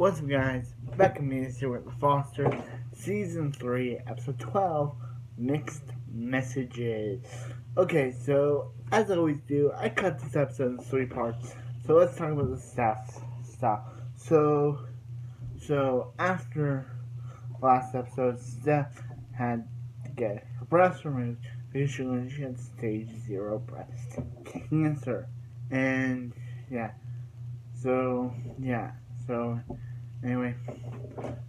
What's up, guys? Back at me here with Foster, Season 3, Episode 12, Mixed Messages. Okay, so, as I always do, I cut this episode in 3 parts. So let's talk about the stuff. So after last episode, Steph had to get her breast removed because she had stage 0 breast cancer. And, yeah, so anyway,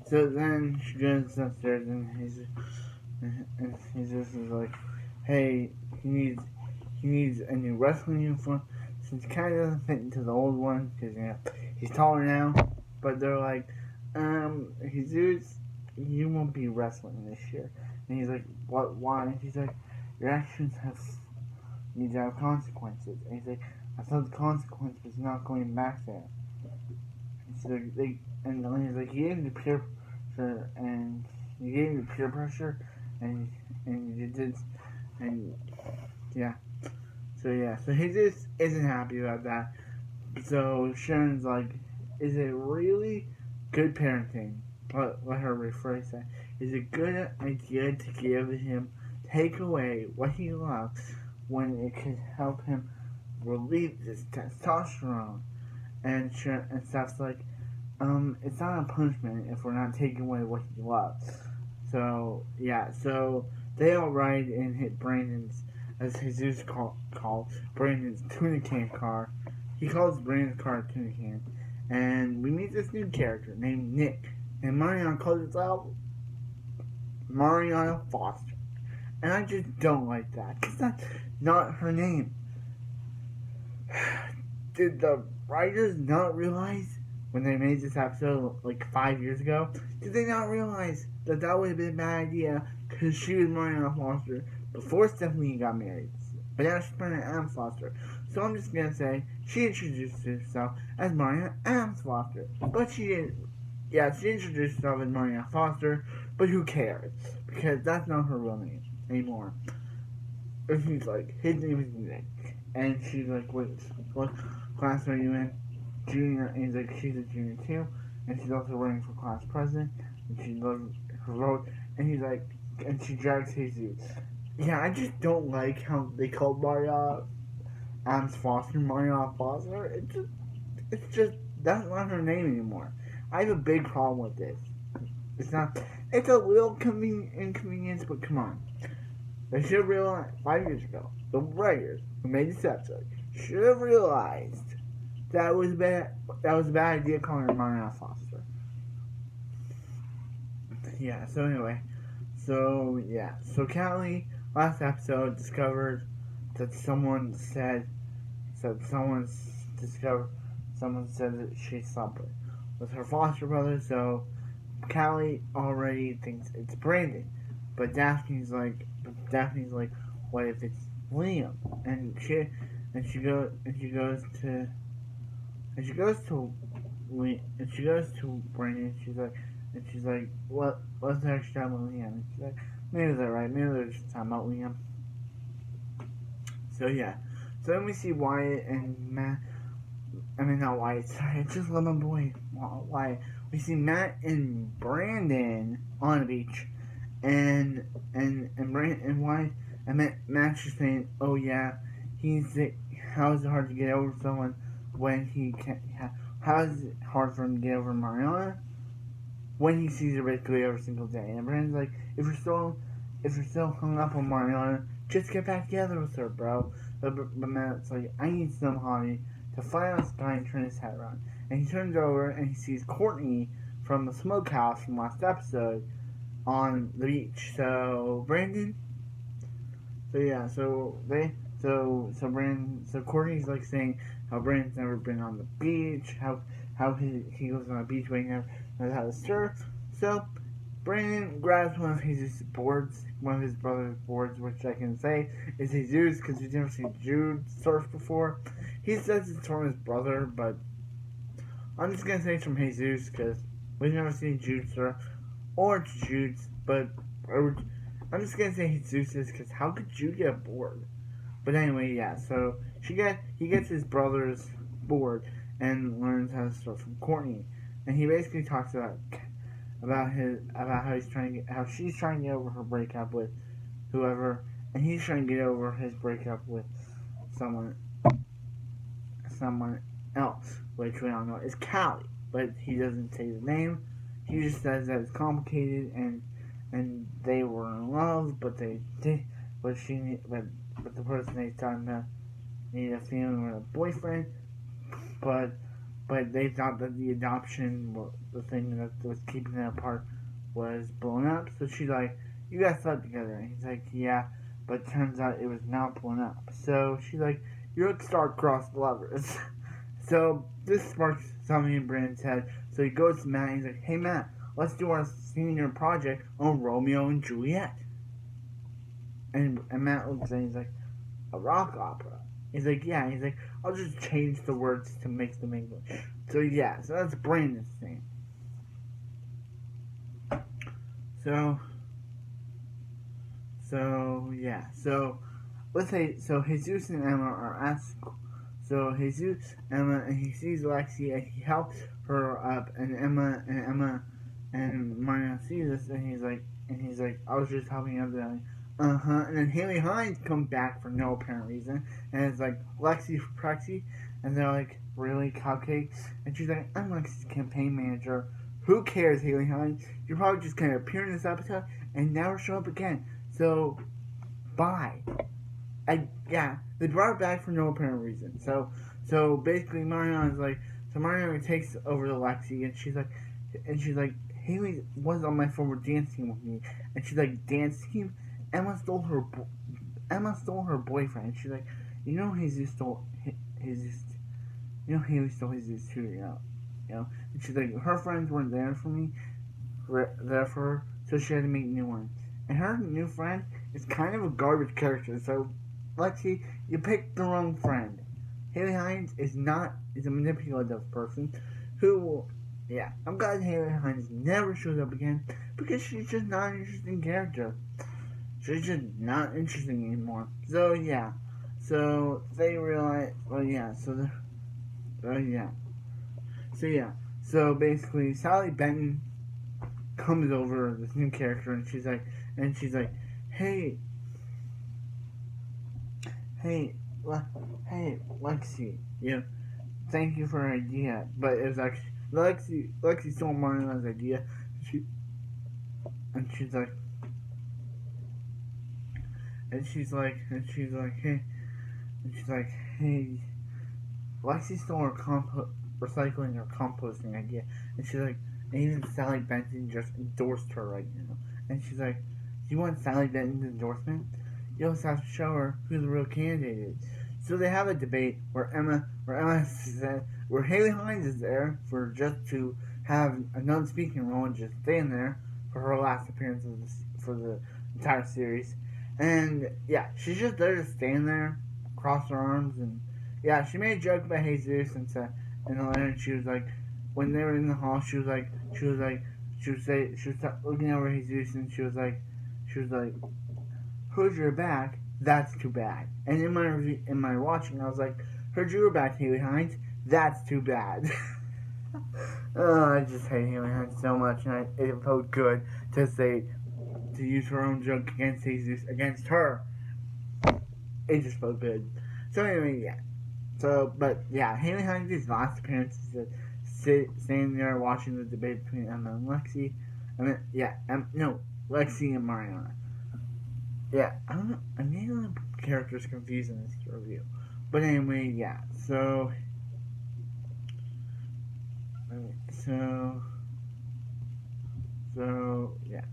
so then she goes upstairs and he's just like, hey, he needs a new wrestling uniform since it kind of doesn't fit into the old one because he's taller now. But they're like, Jesus, you won't be wrestling this year. And he's like, what? Why? He's like, your actions need to have consequences. And he's like, I thought the consequence was not going back there. So and then he's like, you gave me the peer pressure, and you gave me the peer pressure, and you did, and yeah. So he just isn't happy about that. So Sharon's like, is it really good parenting? Let her rephrase that. Is it good idea to give him, take away what he loves when it could help him relieve this testosterone? And Steph's like, it's not a punishment if we're not taking away what he loves. So they all ride and hit Brandon's, as Jesus called Brandon's tuna can car. He calls Brandon's car a tuna can. And we meet this new character named Nick. And Mariana calls herself Mariana Foster. And I just don't like that, because that's not her name. Did the writers not realize when they made this episode like 5 years ago? Did they not realize that would have been a bad idea because she was Mariana Foster before Stephanie got married? But now she's Mariana Adams Foster. So I'm just gonna say she introduced herself as Mariana Adams Foster. But she didn't. Yeah, she introduced herself as Mariana Foster, but who cares? Because that's not her real name anymore. And she's like, his name is Nick. And she's like, what class are you in? Junior. And he's like, she's a junior too. And she's also running for class president. And she loves her vote. And he's like, and she drags Jesus. Yeah, I just don't like how they called Mariana Adams Foster Mariana Foster. It's just, that's not her name anymore. I have a big problem with this. It's a little inconvenience, but come on. They should have realized 5 years ago, the writers who made this episode should have realized that was a bad idea calling her Mariana Foster. Yeah, so anyway. So Callie last episode discovered that someone said that she slept with her foster brother, so Callie already thinks it's Brandon. But Daphne's like, what if it's Liam? And she goes to Brandon. She's like, what's the extra time with Liam? And she's like, maybe they're right. Maybe they're just talking about Liam. So yeah. So then we see Wyatt and Matt. I mean, not Wyatt. Sorry, I just love my boy Wyatt. We see Matt and Brandon on the beach. And Wyatt and Matt's just saying, oh yeah, how is it hard to get over someone when he can't? How is it hard for him to get over Mariana when he sees her basically every single day? And Brandon's like, if you're still hung up on Mariana, just get back together with her, bro. But Matt's like, I need somebody to fly out the sky and turn his head around. And he turns over and he sees Courtney from the smokehouse from last episode on the beach. So Brandon. So Courtney's like saying how Brandon's never been on the beach, how he goes on the beach but he never knows how to surf. So Brandon grabs one of his brother's boards, which I can say is Jesus because he's never seen Jude surf before. He says it's from his brother, but I'm just gonna say it's from Jesus because we've never seen Jude surf, or it's Jude's, but I'm just gonna say Jesus because how could Jude get a board? But anyway, yeah. So he gets his brother's board and learns how to surf from Courtney. and he basically talks about how how she's trying to get over her breakup with whoever, and he's trying to get over his breakup with someone someone else, which we all know is Callie, but he doesn't say the name. He just says that it's complicated and they were in love, but they did, but the person they thought needed a feeling with a boyfriend, but they thought that the adoption, the thing that was keeping them apart, was blown up. So she's like, "You guys slept together," and he's like, "Yeah," but turns out it was not blown up. So she's like, "You're star-crossed lovers." So this sparks something in Brandon's head. So he goes to Matt and he's like, "Hey Matt, let's do our senior project on Romeo and Juliet." And Matt looks at him, he's like, "A rock opera?" He's like, "Yeah." He's like, "I'll just change the words to make them English." So yeah, so that's Brandon's thing. So yeah, so let's say Jesus and Emma are at school. So Jesus, Emma, and he sees Lexi and he helps her up, and Emma and Mario sees this and he's like, "I was just helping out there." And then Haley Hines comes back for no apparent reason, and it's like, "Lexi for Prexy," and they're like, "Really, Cupcakes?" And she's like, "I'm Lexi's campaign manager." Who cares, Haley Hines? You're probably just gonna appear in this episode and never show up again. So, bye. Yeah, they brought her back for no apparent reason. So basically, Mariana takes over the Lexi, and she's like, "Haley was on my former dance team with me," and she's like, "Dance team? Emma stole her boyfriend." And she's like, "You know, Jesus stole Jesus. You know, Haley stole Jesus too. You know." And she's like, "Her friends weren't there for me, there for her, so she had to make new ones." And her new friend is kind of a garbage character. So, Lexi, you picked the wrong friend. Haley Hines is a manipulative person who will. Yeah, I'm glad Haley Hines never shows up again because she's just not an interesting character. She's just not interesting anymore. So yeah, so they realize. Well, yeah. Yeah. So yeah. So basically, Sally Benton comes over this new character, and she's like, "Hey, hey, hey, Lexi, thank you for her idea." But it was actually Lexi stole Marlon's idea. She and she's like, hey, and she's like, "Hey, Lexi stole her recycling or composting idea," and she's like, and even Sally Benton just endorsed her right now, and she's like, "Do you want Sally Benton's endorsement? You also have to show her who the real candidate is." So they have a debate where Haley Hines is there for just to have a non-speaking role and just stand there for her last appearance for the entire series, and yeah, she's just there to stand there, cross her arms, and yeah, she made a joke about Jesus and said, and she was like, when they were in the hall, she was looking over Jesus, and she was like, "Heard you're back. That's too bad." And in my watching, I was like, "Heard you were back, Haley Hines. That's too bad." Oh, I just hate Haley Hines so much, and it felt good to use her own joke against Jesus against her. It just felt good. So anyway, yeah. But yeah, Haley Hines' last appearance is standing there watching the debate between Emma and Lexi. Lexi and Mariana. Yeah, I don't know. I'm getting a lot of characters confused in this review. But anyway, yeah. So yeah.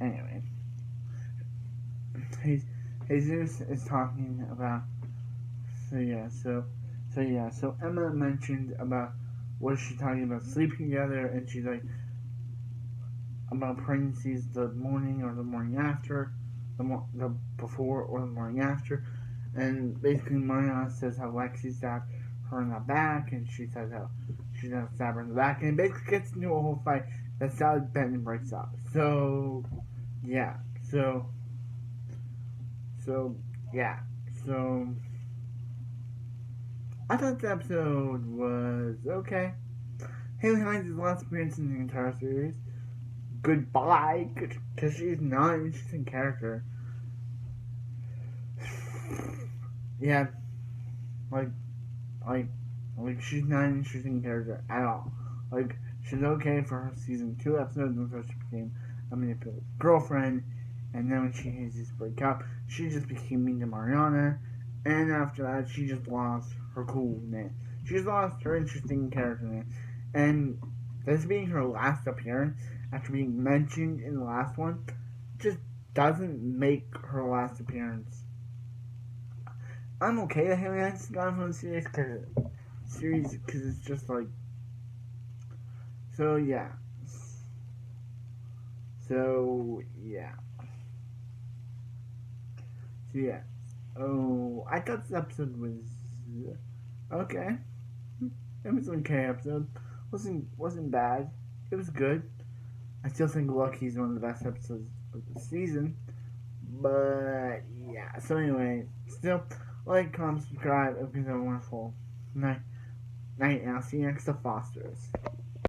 Anyway, Jesus is talking about. So Emma mentioned about what is she talking about sleeping together, and she's like about pregnancies the morning or the morning after, the before or the morning after, and basically Mariana says how Lexi stabbed her in the back, and she says how she's gonna stab her in the back, and it basically gets into a whole fight that Sally Benton breaks up. So yeah, so yeah, so I thought the episode was okay. Haley Hines' last appearance in the entire series. Goodbye, because she's not an interesting character. Yeah, like, like, she's not an interesting character at all. Like, she's okay for her season 2 episodes until she became a manipulative girlfriend, and then when she has this breakup, she just became mean to Mariana, and after that, she just lost her coolness. She just lost her interesting character, and this being her last appearance after being mentioned in the last one, just doesn't make her last appearance. I'm okay that Haley Hines is gone from the series because it's just like, so yeah, so yeah, so yeah. Oh, I thought this episode was okay. It was an okay episode. wasn't bad. It was good. I still think Lucky is one of the best episodes of the season. But yeah. So anyway, still like, comment, subscribe. Hope you have a wonderful night. And I'll see you next to Foster's.